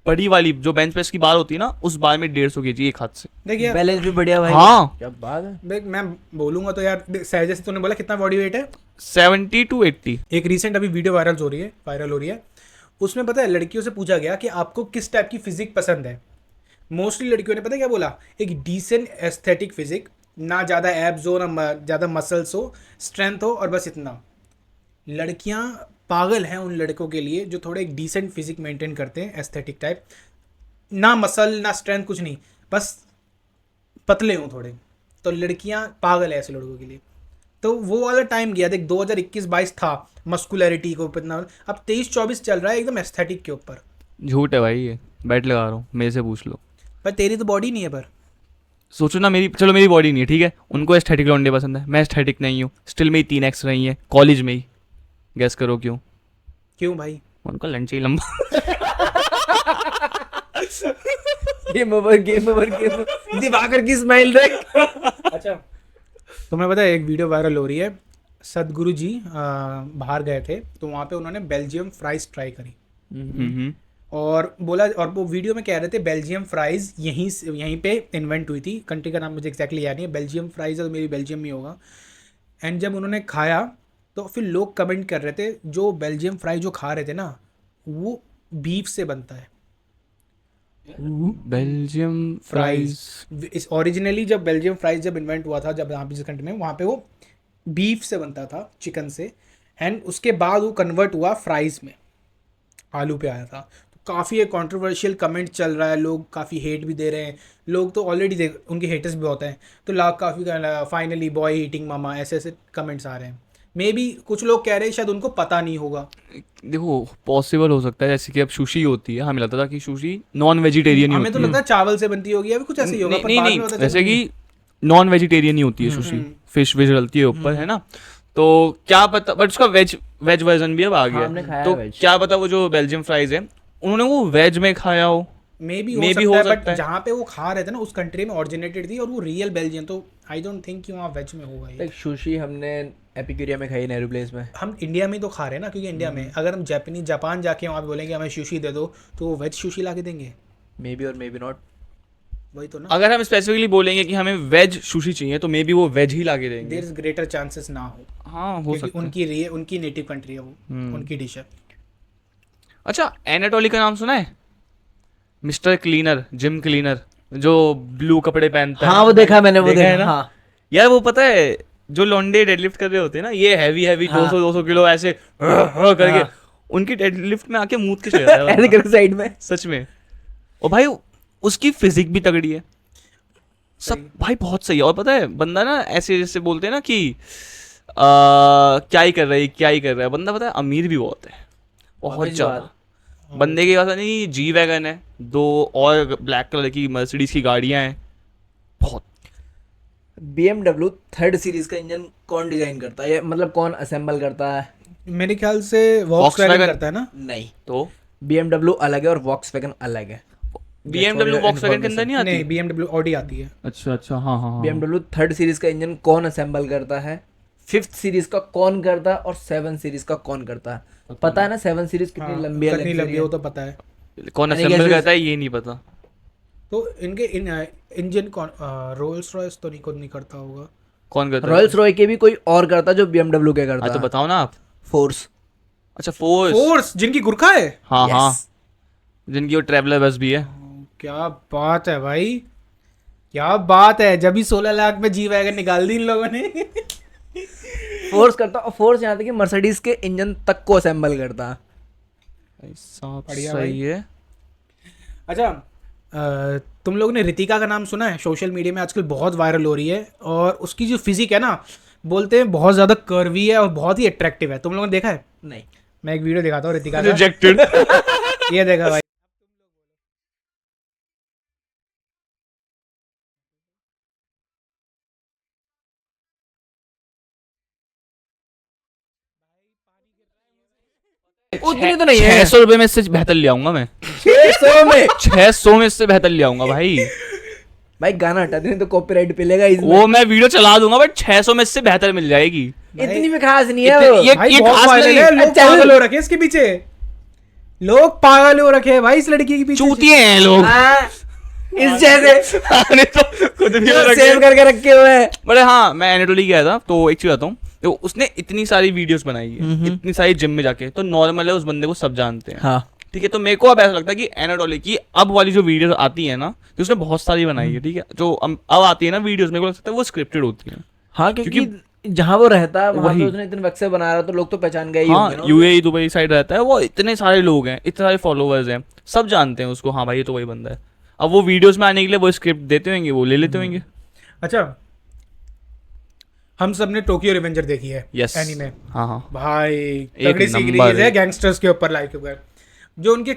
बड़ी वाली जो बेंच प्रेस की बार होती है ना, उस बार में 150 kg एक हाथ से। देखिए बैलेंस भी बढ़िया भाई। हाँ। क्या बात है। देख, मैं बोलूंगा तो यार, जैसे तूने बोला कितना बॉडी वेट है, 70 to 80। एक रिसेंट अभी वीडियो वायरल हो रही है। उसमें पता है लड़कियों से पूछा गया कि आपको किस टाइप की फिजिक पसंद है। मोस्टली लड़कियों ने पता है क्या बोला, एक डिसेंट एस्थेटिक फिजिक, ना ज़्यादा एब्स हो ना ज़्यादा मसल्स हो, स्ट्रेंथ हो, और बस इतना। लड़कियां पागल हैं उन लड़कों के लिए जो थोड़े एक डिसेंट फिजिक मेंटेन करते हैं, एस्थेटिक टाइप, ना मसल ना स्ट्रेंथ कुछ नहीं, बस पतले हों थोड़े। तो लड़कियां पागल है ऐसे लड़कों के लिए। तो वो वाला टाइम गया, देख 2021-22 था मस्कुलैरिटी को इतना, अब 23-24 चल रहा है एकदम एस्थेटिक के ऊपर। झूठ है भाई, ये बैट लगा रहा हूँ, मेरे से पूछ लो। पर तेरी तो बॉडी नहीं है। पर सोचो ना, मेरी बॉडी नहीं है, ठीक है, उनको एस्थेटिक लौंडे पसंद है, मैं एस्थेटिक नहीं हूँ, स्टिल मेरी 3x रही है कॉलेज में ही। गैस करो क्यों? क्यों भाई? उनका लंच ही लंबा। गेम ओवर दिवाकर की स्माइल देख। अच्छा, तुम्हें पता है एक वीडियो वायरल हो रही है, सदगुरु जी बाहर गए थे तो वहाँ पे उन्होंने बेल्जियम फ्राइज ट्राई करी। और बोला, और वो वीडियो में कह रहे थे बेल्जियम फ्राइज यहीं पे इन्वेंट हुई थी। कंट्री का नाम मुझे एग्जैक्टली याद नहीं है, बेल्जियम फ्राइज है तो मेरी बेल्जियम में होगा। एंड जब उन्होंने खाया तो फिर लोग कमेंट कर रहे थे, जो बेल्जियम फ्राई जो खा रहे थे ना, वो बीफ से बनता है। Belgium fries. इस ओरिजिनली जब बेल्जियम फ्राइज जब इन्वेंट हुआ था, जब यहाँ पे जिस कंट्री में, वहाँ पे वो बीफ से बनता था, चिकन से। एंड उसके बाद वो कन्वर्ट हुआ फ्राइज में, आलू पे आया था। तो काफ़ी एक कंट्रोवर्शियल कमेंट चल रहा है, लोग काफ़ी हेट भी दे रहे हैं। लोग तो ऑलरेडी उनके हेटर्स भी होते हैं, तो लोग काफ़ी फाइनली बॉय ईटिंग मामा ऐसे ऐसे कमेंट्स आ रहे हैं। मे बी कुछ लोग कह रहे हैं शायद उनको पता नहीं होगा। देखो पॉसिबल हो सकता है, जैसे कि अब सुशी होती है, हमें लगता था कि सुशी नॉन वेजिटेरियन ही हमें होती तो है। लगता है चावल से बनती होगी या फिर कुछ ऐसे ही होगा, पर नहीं बाद नहीं, में पता जैसे चला कि नॉन वेजिटेरियन ही होती है सुशी, फिश विश डलती है ऊपर, है ना। तो क्या पता, बट उसका वेज वर्जन भी अब आ गया हमने है। खाया तो veg। क्या पता वो जो बेल्जियम फ्राइज है उन्होंने वो वेज में खाया हो। मे बी Maybe हो हो सकता है, सकता बट है। जहाँ पे वो खा रहे थे ना उस कंट्री में ऑरिजिनेटेड थी और वो रियल बेल्जियन, तो आई डोंट थिंक कि वहाँ वेज में होगा ये। एक सुशी हमने एपिक्यूरिया में खाई, नेहरू प्लेस में। हम इंडिया में तो खा रहे हैं ना, क्योंकि इंडिया में अगर हम जापान जाके वहाँ पे बोलेंगे हमें सुशी दे दो, तो वो वेज सुशी ला के देंगे। मे बी और मे बी नॉट। वही तो ना, अगर हम स्पेसिफिकली बोलेंगे कि हमें वेज सुशी चाहिए तो मे बी वो वेज ही ला के देंगे। देयर इज ग्रेटर चांसेस ना हो, हाँ, हो क्योंकि सकता है। उनकी नेटिव कंट्री है वो, उनकी डिश है। अच्छा, एनाटोली का नाम सुना है? मिस्टर क्लीनर, जिम क्लीनर, जो ब्लू कपड़े पहनता है। हाँ वो देखा मैंने, वो देखा है देखा ना? हाँ। यार वो पता है, जो लौंडे डेडलिफ्ट कर रहे होते हैं ना, ये हैवी 200 किलो ऐसे करके, उनकी डेडलिफ्ट में आके मूत के चले जाता है ऐसे बंदा। करके साइड में। सच में। और भाई उसकी फिजिक भी तगड़ी है, सब भाई बहुत सही है। और पता है बंदा ना ऐसे जैसे बोलते हैं ना कि क्या ही कर रहा है बंदा, पता है अमीर भी बहुत है, बहुत Obvious ज्यादा। बात। बंदे के पास नहीं जी वैगन है, 2 और ब्लैक कलर की मर्सिडीज की गाड़ियां हैं, बहुत। BMW 3rd सीरीज का इंजन कौन डिजाइन करता है, मतलब कौन असेंबल करता है? मेरे ख्याल से वॉक्सवैगन Volkswagen करता है ना। नहीं, तो BMW अलग है और वॉक्सवैगन अलग है। BMW वॉक्सवैगन के अंदर नहीं आती? नहीं, BMW ऑडी आती है। अच्छा, हाँ। BMW 3rd सीरीज का इंजन कौन असेंबल करता है? 5th सीरीज का कौन करता है और 7 सीरीज का कौन करता है? पता है ना 7 सीरीज कितनी हाँ, लंबी है, कितनी लंबी है वो तो पता है। कौन यानी असेंबल guess करता है ये नहीं पता। तो इनके इंजन कौन, रोल्स रॉयस तो नहीं करता होगा। कौन करता है? रॉयल्स रॉय के भी कोई और करता है जो BMW के हाँ करता तो है। बताओ ना आप। फोर्स। अच्छा फोर्स। फोर्स जिनकी गुरखा है। हाँ हाँ, Yes. जिनकी वो ट्रैवलर बस भी है। क्या बात है भाई, क्या बात है। जब ही 16 लाख में जी वैगन निकाल दी इन लोगों ने। फोर्स करता, और फोर्स यहाँ तक कि मर्सिडीज के इंजन तक को असेंबल करता है। ऐसा बढ़िया सही है। अच्छा, तुम लोगों ने रितिका का नाम सुना है? सोशल मीडिया में आजकल बहुत वायरल हो रही है, और उसकी जो फिजिक है ना, बोलते हैं बहुत ज़्यादा कर्वी है और बहुत ही अट्रैक्टिव है। तुम लोगों ने देखा है? नहीं। मैं एक वीडियो दिखाता हूँ रितिका का। रिजेक्टेड। ये देखा भाई। उतनी तो नहीं है। 600 रुपए में इससे बेहतर ले आऊंगा मैं। 600 में 600 में इससे बेहतर ले आऊंगा भाई। भाई गाना हटा देने तो कॉपीराइट मिलेगा इसमें। वो मैं वीडियो चला दूंगा बट 600 में इससे बेहतर मिल जाएगी। इतनी भी खास नहीं है इतनी- वो। ये- भाई बहुत खास वायरल नहीं। है, लोग अच्छा, पागल हो रखे हैं इसके पीछे। लोग पागल हो रखे हैं भाई इस लड़की के पीछे। चूतिए हैं लोग। हाँ, इस जैसे मैंने तो खुद भी रखे। सेव करके रखे हुए हैं। बड़े हाँ, मैं एनाटोली गया था तो एक चीज बताता हूँ। तो उसने इतनी सारी वीडियोस बनाई है, इतनी सारी जिम में जाके, तो नॉर्मल है, उस बंदे को सब जानते हैं। हाँ, ठीक है, तो मेरे को अब ऐसा लगता है कि एनाटोली की अब वाली जो वीडियोस आती है ना, तो उसने बहुत सारी बनाई है। ठीक है, जो अब आती है ना वीडियोस, मेरे को लगता है वो स्क्रिप्टेड होती है। हाँ, क्योंकि जहाँ वो रहता है वहाँ वही। पे उसने इतने वक्त से बना रहा तो लोग तो पहचान गए ही हाँ, होंगे ना। यूएई दुबई साइड रहता है वो, इतने सारे लोग हैं, इतने सारे फॉलोअर्स हैं, सब जानते हैं उसको। हाँ भाई ये तो वही बंदा है। अब वो वीडियोस में आने के लिए वो स्क्रिप्ट देते होंगे, वो ले लेते होंगे। अच्छा, हम सब ने टोक्यो रिवेंजर देखी है यस। एनीमे। हाँ हाँ। भाई एक तगड़ी सी नंबर सीरीज है है। गैंगस्टर्स के ऊपर, लाइक ऊपर। जो उनके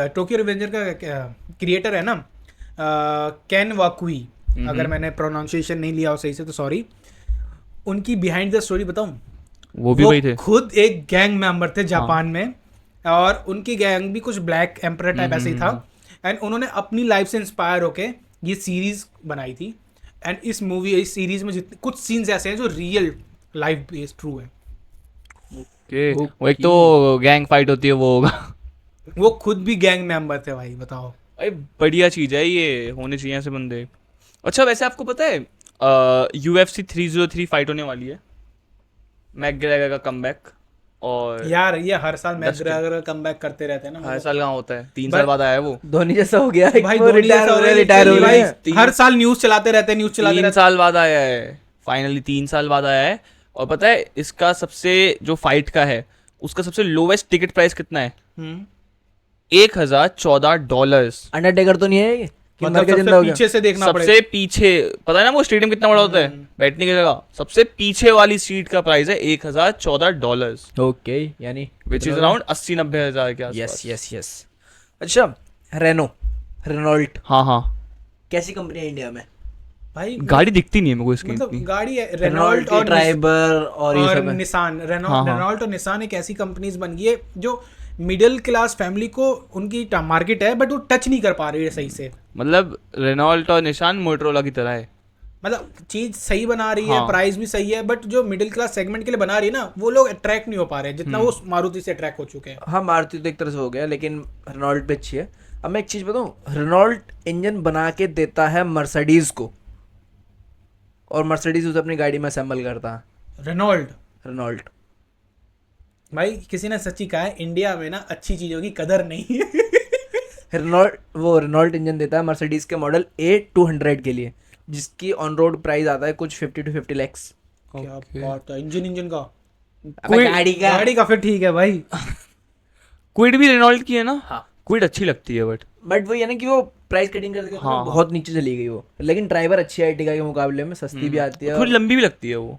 टोक्यो रिवेंजर का क्रिएटर है ना, कैन वाकुई, अगर मैंने प्रोनाउंसिएशन नहीं लिया हो सही से तो सॉरी। उनकी बिहाइंड द स्टोरी बताऊं, वो भी वही थे। खुद एक गैंग मेंबर थे जापान में, और उनकी गैंग भी कुछ ब्लैक एम्परर टाइप ऐसे ही था। एंड उन्होंने अपनी लाइफ से इंस्पायर होके ये सीरीज बनाई थी। एंड इस सीरीज में जितने कुछ सीन्स ऐसे हैं जो रियल लाइफ बेस्ड ट्रू है। Okay. वो एक तो गैंग फाइट होती है वो होगा। वो खुद भी गैंग मेंबर थे भाई, बताओ। भाई बढ़िया चीज है ये, होने चाहिए ऐसे बंदे। अच्छा वैसे आपको पता है UFC 303 फाइट होने वाली है, मैकग्रेगर का कमबैक। और यार ये हर साल मैकग्रेगर कमबैक करते रहते हैं ना, हर साल कहाँ होता है, 3 भाई- साल बाद आया है वो। धोनी जैसा हो गया है, भाई वो धोनी रिटायर जैसा हो हो रहे रहा है, रिटायर हो भाई रहे हैं। हर साल न्यूज चलाते रहते हैं, न्यूज चलाते 3 रहते साल बाद आया है, फाइनली 3 साल बाद आया है। और पता है इसका सबसे जो फाइट का है, उसका सबसे लोवेस्ट टिकट प्राइस कितना है? हैं। $1014। अंडरटेकर तो नहीं है ये कि मर मतलब के जिंदा सबसे हो गया? पीछे से देखना पड़ेगा। सबसे पीछे, पता है ना वो स्टेडियम कितना बड़ा होता है बैठने की जगह, सबसे पीछे वाली सीट का प्राइस है $1014, ओके, यानी विच इज अराउंड 80-90 हजार के यस आसपास। Yes yes. अच्छा, रेनॉल्ट हाँ हाँ, कैसी कंपनी है इंडिया में? भाई गाड़ी दिखती नहीं है मेरे को इसकी मतलब इतनी। गाड़ी है रेनॉल्ट रेनॉल्ट और ट्राइबर और ये सब है। निसान। हाँ, हाँ। रेनॉल्ट और निसान एक ऐसी कंपनीज बन गई है जो मिडिल क्लास फैमिली को उनकी मार्केट है, बट वो टच नहीं कर पा रही है सही से। मतलब रेनॉल्ट और निशान मोटरोला की तरह है। मतलब चीज सही बना रही है, हाँ। प्राइस भी सही है, बट जो मिडिल क्लास सेगमेंट के लिए बना रही है ना, वो लोग अट्रैक्ट नहीं हो पा रहे जितना वो मारुति से अट्रैक्ट हो चुके हैं। हाँ, मारुति तो एक तरह से हो गया, लेकिन रेनॉल्ट पे अच्छी है। अब मैं एक चीज बताऊं, रेनॉल्ट इंजन बना के देता है मर्सिडीज को, और मर्सिडीज उसे अपनी गाड़ी में असेंबल करता है। रेनॉल्ट भाई किसी ने सच्ची कहा है, इंडिया में ना अच्छी चीजों की कदर नहीं है। रेनॉल्ट इंजन देता है मर्सिडीज के मॉडल A200 के लिए, जिसकी ऑन रोड प्राइस आता है कुछ 50 to 50 lakhs। क्या बात है, इंजन का, अबे गाड़ी का। गाड़ी का फिर ठीक है भाई। क्विड भी रेनॉल्ट की है ना? हाँ। क्विड अच्छी लगती है बट वो ये ना कि वो प्राइस कटिंग करके हाँ। बहुत नीचे चली गई वो, लेकिन ड्राइवर अच्छी है Ertiga के मुकाबले में, सस्ती भी आती है। थोड़ी लंबी भी लगती है वो।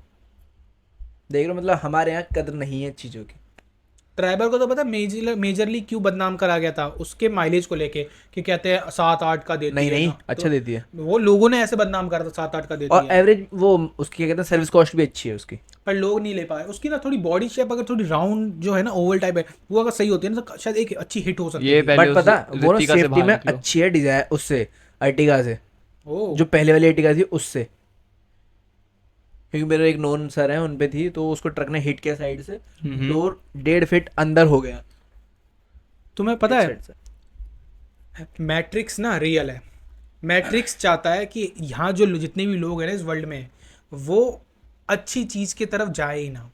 देख लो, मतलब हमारे यहाँ कदर नहीं है चीज़ों की। ड्राइवर को तो पता मेजरली क्यों बदनाम करा गया था, उसके माइलेज को लेके, कि कहते हैं 7-8 का देती है नहीं ना। अच्छा देती है, वो लोगों ने ऐसे बदनाम करा था 7-8 का देती और है, एवरेज वो उसकी क्या कहते हैं सर्विस कॉस्ट भी अच्छी है उसकी। पर लोग नहीं ले पाए। उसकी ना थोड़ी बॉडी शेप अगर थोड़ी राउंड जो है ना, ओवल टाइप है, वो अगर सही होती है ना तो शायद एक अच्छी हिट हो सकती ये है। पहले बट पता उस वो ना ऋतिका से सेफ्टी बाहर में निकलो। अच्छी है डिजाइन उससे, Ertiga से, ओ जो पहले वाली Ertiga थी उससे। क्योंकि मेरे एक नोन सर हैं, उन पे थी, तो उसको ट्रक ने हिट किया साइड से, डोर 1.5 फीट अंदर हो गया तुम्हें पता है साइड से। मैट्रिक्स ना रियल है। मैट्रिक्स चाहता है कि यहाँ जो जितने भी लोग हैं ना इस वर्ल्ड में, वो अच्छी चीज़ की तरफ जाए ही ना,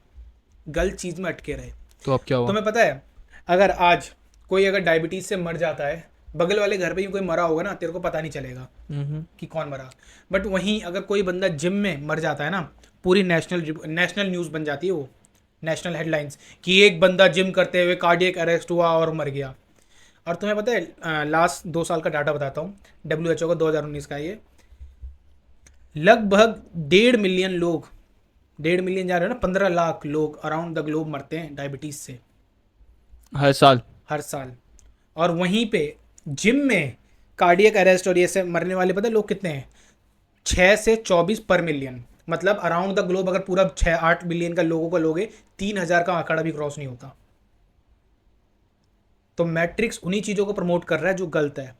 गलत चीज़ में अटके रहे। तो अब क्या हुआ? तुम्हें पता है अगर आज कोई अगर डायबिटीज़ से मर जाता है, बगल वाले घर पे ही कोई मरा होगा ना, तेरे को पता नहीं चलेगा कि कौन मरा। बट वहीं अगर कोई बंदा जिम में मर जाता है ना, पूरी नेशनल न्यूज़ बन जाती है, वो नेशनल हेडलाइंस कि एक बंदा जिम करते हुए कार्डियक अरेस्ट हुआ और मर गया। और तुम्हें पता है लास्ट 2 साल का डाटा बताता हूँ, WHO का 2019 का, ये लगभग 1.5 मिलियन लोग, 1.5 मिलियन जा रहे हो ना, 15 लाख लोग अराउंड द ग्लोब मरते हैं डायबिटीज़ से हर साल? हर साल। और वहीं पे जिम में कार्डियक अरेस्ट और ये से मरने वाले पता है लोग कितने हैं? 6 से 24 पर मिलियन। मतलब अराउंड द ग्लोब अगर पूरा 6-8 बिलियन का लोगों का लोगे, 3000 का आंकड़ा भी क्रॉस नहीं होता। तो मैट्रिक्स उन्हीं चीज़ों को प्रमोट कर रहा है जो गलत है।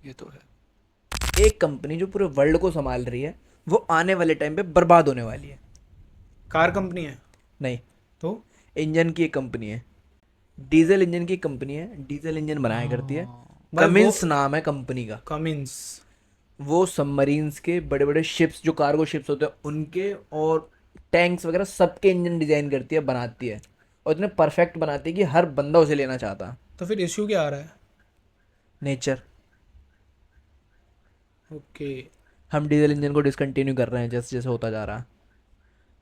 ये तो है। एक कंपनी जो पूरे वर्ल्ड को संभाल रही है, वो आने वाले टाइम पे बर्बाद होने वाली है। कार कंपनी है नहीं, तो इंजन की एक कंपनी है, डीजल इंजन की कंपनी है, डीजल इंजन बनाया करती है। भाई कमिंस नाम है कंपनी का। कमिंस। वो सबमरीन्स के बड़े बड़े शिप्स, जो कार्गो शिप्स होते हैं उनके, और टैंक्स वगैरह सबके इंजन डिजाइन करती है, बनाती है, और इतने परफेक्ट बनाती है कि हर बंदा उसे लेना चाहता है। तो फिर इश्यू क्या आ रहा है? नेचर। ओके। हम डीजल इंजन को डिसकंटिन्यू कर रहे हैं जैसे जैसे होता जा रहा है।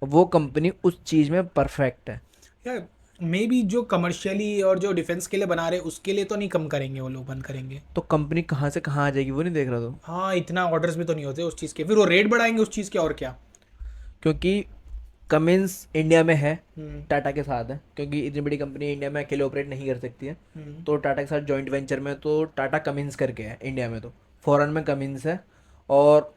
वो कंपनी उस चीज़ में परफेक्ट है। यार मे बी जो कमर्शियली और जो डिफेंस के लिए बना रहे उसके लिए तो नहीं कम करेंगे वो लोग, बंद करेंगे। तो कंपनी कहाँ से कहाँ आ जाएगी वो नहीं देख रहा तो। हाँ, इतना ऑर्डर्स भी तो नहीं होते उस चीज़ के, फिर वो रेट बढ़ाएंगे उस चीज़ के, और क्या। क्योंकि कमिंस इंडिया में है, हम्म, टाटा के साथ है, क्योंकि इतनी बड़ी कंपनी इंडिया में अकेले ऑपरेट नहीं कर सकती है। तो टाटा के साथ जॉइंट वेंचर में तो टाटा कमिंस करके है इंडिया में, तो फॉरेन में कमिंस है। और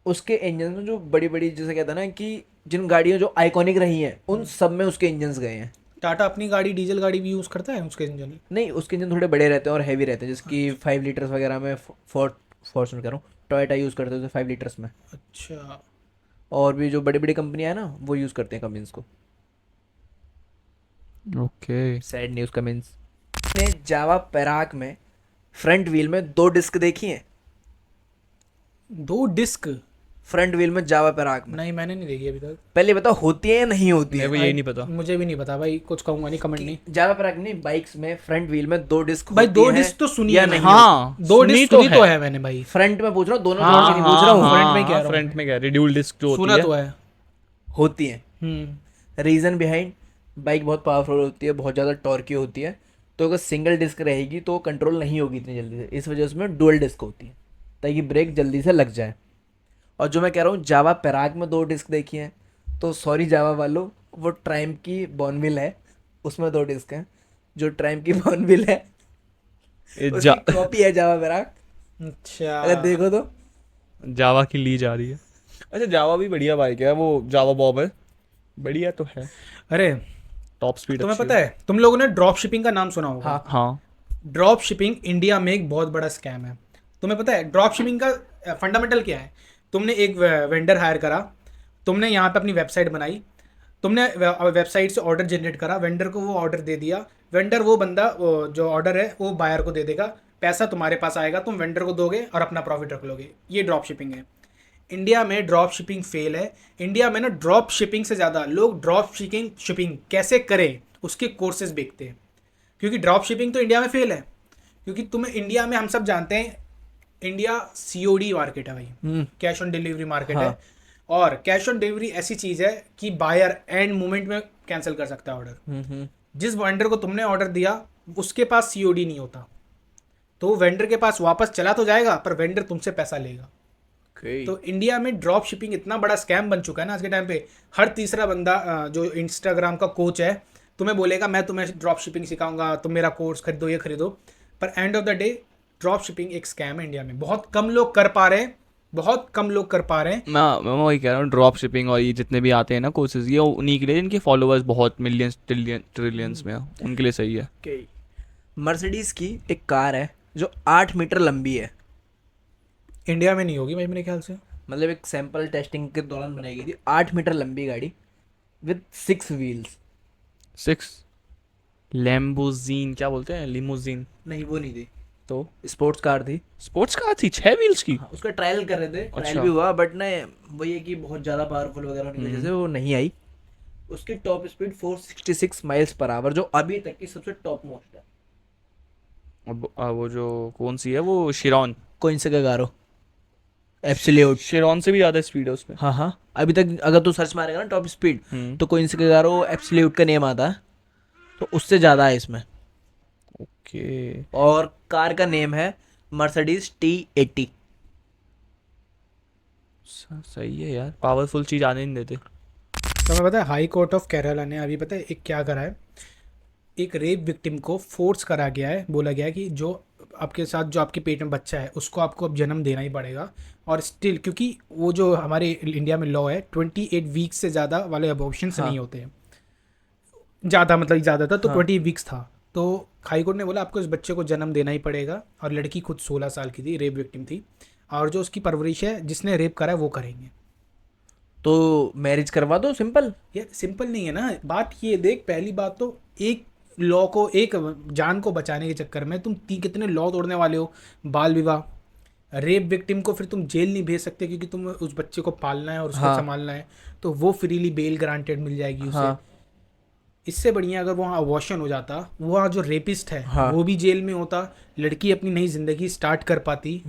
उसके इंजन में जो बड़ी बड़ी, जैसे कहता है ना कि जिन गाड़ियों जो आइकॉनिक रही हैं उन सब में उसके इंजन्स गए हैं। टाटा अपनी गाड़ी डीजल गाड़ी भी यूज़ करता है उसके इंजन। नहीं, उसके इंजन थोड़े बड़े रहते हैं और हैवी रहते हैं, जिसकी 5 लीटर्स वगैरह में फॉर्च्यूनर कह रहा हूँ, टोयोटा यूज़ करते हैं 5 लीटर्स में। अच्छा। और भी जो बड़ी बड़ी कंपनियां हैं ना, वो यूज़ करते हैं कमिंस को। ओके। सैड न्यूज़ कमिंस ने जावा पैराक में फ्रंट व्हील में 2 डिस्क देखी हैं। 2 डिस्क? फ्रंट व्हील में जावा पैराक में नहीं, मैंने नहीं देखी अभी तक। पहले बताओ होती है या नहीं होती मेरे है? को यही नहीं पता। मुझे भी नहीं पता भाई, कुछ कहूँगा नहीं, कमेंट नहीं। जावा पैराक नहीं, बाइक्स में फ्रंट व्हील में 2 डिस्क भाई होती 2 हैं डिस्क तो सुनी या है नहीं? हाँ, 2 सुनी डिस्क तो सुनी तो है। है मैंने भाई। फ्रंट में पूछ रहा हूँ, दोनों हाँ, जोड़ के नहीं पूछ रहा हूँ, फ्रंट में कह रहा हूँ। फ्रंट में क्या रिड्यूल डिस्क जो होती सुना है। तो है। होती हैं। हम्म। रीज़न बिहाइंड, बाइक बहुत पावरफुल होती है, बहुत ज़्यादा टॉर्की होती है, तो अगर सिंगल डिस्क रहेगी तो कंट्रोल नहीं होगी इतनी जल्दी से, इस वजह से उसमें डुअल डिस्क होती है ताकि ब्रेक जल्दी से लग जाए। और जो मैं कह रहा हूँ जावा पैराग में 2 डिस्क देखी हैं, तो सॉरी जावा वालों, वो ट्राइम्फ की बॉर्नविल है, उसमें 2 डिस्क हैं। जो ट्राइम्फ की बॉर्नविल है उसकी कॉपी है जावा पैराग, अच्छा। अगर देखो तो। जावा की ली जा रही है। अच्छा, जावा भी बढ़िया बाइक है, वो जावा बॉब है, बढ़िया तो है, अरे टॉप स्पीड तुम्हें पता है, तुम लोगों ने ड्रॉप शिपिंग का नाम सुना होगा। हाँ। हाँ। ड्रॉप शिपिंग इंडिया में एक बहुत बड़ा स्कैम है। तुम्हें पता है ड्रॉप शिपिंग का फंडामेंटल क्या है? तुमने एक वेंडर हायर करा, तुमने यहाँ पे अपनी वेबसाइट बनाई, तुमने वेबसाइट से ऑर्डर जनरेट करा, वेंडर को वो ऑर्डर दे दिया, वेंडर वो बंदा जो ऑर्डर है वो बायर को दे देगा, पैसा तुम्हारे पास आएगा, तुम वेंडर को दोगे और अपना प्रॉफिट रख लोगे। ये ड्रॉप शिपिंग है। इंडिया में ड्रॉप शिपिंग फेल है। इंडिया में ना ड्रॉप शिपिंग से ज़्यादा लोग ड्रॉप शिपिंग कैसे करें उसके कोर्सेज बेचते हैं, क्योंकि ड्रॉप शिपिंग तो इंडिया में फेल है। क्योंकि तुम्हें इंडिया में हम सब जानते हैं, इंडिया COD मार्केट है भाई, कैश ऑन डिलीवरी मार्केट है। और कैश ऑन डिलीवरी ऐसी चीज़ है कि बायर एंड मोमेंट में कैंसिल कर सकता है ऑर्डर। जिस वेंडर को तुमने ऑर्डर दिया उसके पास COD नहीं होता, तो वेंडर के पास वापस चला तो जाएगा पर वेंडर तुमसे पैसा लेगा। तो इंडिया में ड्रॉप शिपिंग इतना बड़ा स्कैम बन चुका है ना आज के टाइम पे। हर तीसरा बंदा जो इंस्टाग्राम का कोच है तुम्हें बोलेगा मैं तुम्हें ड्रॉप शिपिंग सिखाऊंगा, तुम मेरा कोर्स खरीदो, ये खरीदो। पर end of the day drop shipping एक स्कैम है। इंडिया में बहुत कम लोग कर पा रहे हैं, बहुत कम लोग कर पा रहे हैं। मैं वही कह रहा हूँ, ड्रॉप शिपिंग और ये जितने भी आते हैं ना कोर्सेज, ये उन्हीं के लिए जिनके फॉलोअर्स बहुत मिलियंस ट्रिलियंस में हैं, उनके लिए सही है। मर्सिडीज की एक कार है जो 8 मीटर लंबी है। इंडिया में नहीं होगी भाई मेरे ख्याल से। मतलब एक सैंपल टेस्टिंग के दौरान बनाई गई थी, 8 मीटर लंबी गाड़ी विद 6 व्हील्स। 6 लैम्बोर्गिनी क्या बोलते हैं, लिमोजिन? नहीं वो नहीं थी, तो स्पोर्ट्स कार थी। स्पोर्ट्स कार थी 6 व्हील्स की? हाँ, उसका ट्रायल कर रहे थे, ट्रायल अच्छा। भी हुआ, बट ना वही है कि बहुत ज़्यादा पावरफुल वगैरह होने की वजह से वो नहीं आई। उसकी top speed 466 miles per hour, जो अभी तक की सबसे टॉप मोस्ट है। अब वो जो कौन सी है वो, शिरॉन? कोइन से गारो एब्सोल्यूट। शिरॉन से भी ज़्यादा स्पीड है उसमें? हाँ हाँ, अभी तक अगर तू सर्च मारेगा ना टॉप स्पीड, हम्म। तो कोइन से गारो एब्सोल्यूट का नेम आता है, तो उससे ज़्यादा है इसमें। ओके। और कार का नेम है मर्सिडीज T80। सही है यार, पावरफुल चीज़ आने नहीं देते। तो मैं पता है हाई कोर्ट ऑफ केरला ने अभी पता है एक क्या करा है, एक रेप विक्टिम को फोर्स करा गया है, बोला गया है कि जो आपके साथ जो आपके पेट में बच्चा है उसको आपको अब जन्म देना ही पड़ेगा। और स्टिल क्योंकि वो जो हमारे इंडिया में लॉ है 28 वीक्स से ज़्यादा वाले अबॉर्शन हाँ। नहीं होते हैं, ज़्यादा मतलब ज़्यादा था तो हाँ। 20 वीक्स था। तो हाई कोर्ट ने बोला आपको इस बच्चे को जन्म देना ही पड़ेगा। और लड़की खुद 16 साल की थी, रेप विक्टिम थी, और जो उसकी परवरिश है जिसने रेप करा है वो करेंगे। तो मैरिज करवा दो, सिंपल। यार सिंपल नहीं है ना बात, ये देख पहली बात तो एक लॉ को, एक जान को बचाने के चक्कर में तुम कितने लॉ तोड़ने वाले हो। बाल विवाह, रेप विक्टिम को फिर तुम जेल नहीं भेज सकते क्योंकि तुम उस बच्चे को पालना है और उसको हाँ। संभालना है, तो वो फ्रीली बेल ग्रांटेड मिल जाएगी उसे। हाँ। इससे बढ़िया अगर वहाँ अबॉर्शन हो जाता, वहाँ जो रेपिस्ट है हाँ। वो भी जेल में होता, लड़की अपनी नई जिंदगी स्टार्ट कर पाती,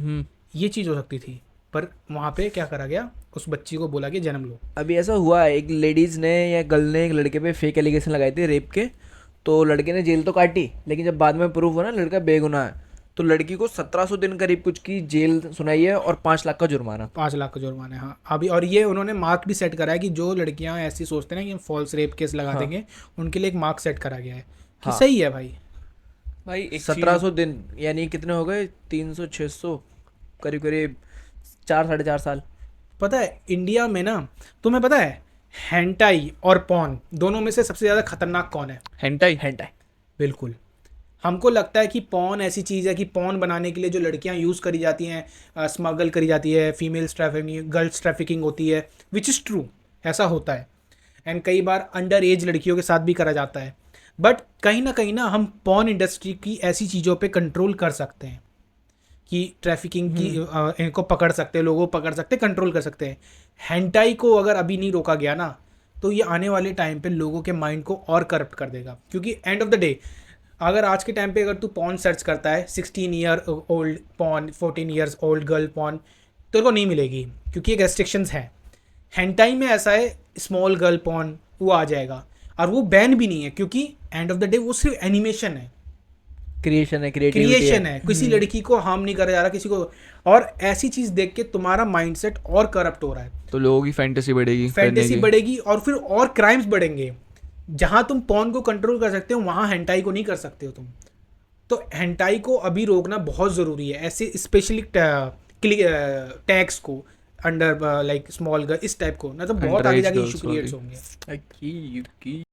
ये चीज़ हो सकती थी। पर वहाँ पे क्या करा गया, उस बच्ची को बोला कि जन्म लो। अभी ऐसा हुआ है, एक लेडीज़ ने या गर्ल ने एक लड़के पे फेक एलिगेशन लगाए थे रेप के, तो लड़के ने जेल तो काटी, लेकिन जब बाद में प्रूव हुआ ना लड़का बेगुनाह है, तो लड़की को 1700 दिन करीब कुछ की जेल सुनाई है और 5 लाख का जुर्माना। 5 लाख का जुर्माना है हाँ अभी। और ये उन्होंने मार्क भी सेट करा है कि जो लड़कियां ऐसी सोचते हैं ना कि हम फॉल्स रेप केस लगा हाँ। देंगे, उनके लिए एक मार्क सेट करा गया है कि हाँ। सही है भाई। भाई एक 1700 दिन यानी कितने हो गए, 300 600 करीब करीब 4 साढ़े 4 साल। पता है इंडिया में ना, तुम्हें पता है हेंटाई और पॉर्न दोनों में से सबसे ज़्यादा खतरनाक कौन है? हेंटाई। हेंटाई। बिल्कुल। हमको लगता है कि पॉर्न ऐसी चीज़ है कि पॉर्न बनाने के लिए जो लड़कियां यूज़ करी जाती हैं, स्मगल करी जाती है, फीमेल्स ट्रैफिकिंग, गर्ल्स ट्रैफिकिंग होती है, विच इज़ ट्रू, ऐसा होता है। एंड कई बार अंडर एज लड़कियों के साथ भी करा जाता है। बट कहीं ना हम पॉर्न इंडस्ट्री की ऐसी चीज़ों पे कंट्रोल कर सकते हैं कि ट्रैफिकिंग की इनको पकड़ सकते हैं, लोगों को पकड़ सकते हैं, कंट्रोल कर सकते हैं। हेंटाई को अगर अभी नहीं रोका गया ना, तो ये आने वाले टाइम पे लोगों के माइंड को और करप्ट कर देगा। क्योंकि एंड ऑफ द डे अगर आज के टाइम पे अगर तू पॉर्न सर्च करता है 16 year old porn, 14 years old girl porn, तेरे को नहीं मिलेगी क्योंकि एक रेस्ट्रिक्शंस है। हेंटाई में ऐसा है, स्मॉल गर्ल पॉर्न वो आ जाएगा, और वो बैन भी नहीं है क्योंकि एंड ऑफ द डे वो सिर्फ एनिमेशन है, क्रिएशन है, क्रिएटिविटी क्रिएशन है, किसी लड़की को हार्म नहीं करा जा रहा किसी को। और ऐसी चीज देख के तुम्हारा माइंडसेट और करप्ट हो रहा है, तो लोगों की फैंटेसी बढ़ेगी, फैंटेसी बढ़ेगी और फिर और क्राइम्स बढ़ेंगे। जहां तुम पॉर्न को कंट्रोल कर सकते हो वहां हेंटाई को नहीं कर सकते हो तुम। तो हेंटाई को अभी रोकना बहुत ज़रूरी है, ऐसे स्पेशली टैग्स को अंडर लाइक स्मॉल गर्ल इस टाइप को, ना तो बहुत आगे Underage जाके girls इशू क्रिएट्स वाली। होंगे। है।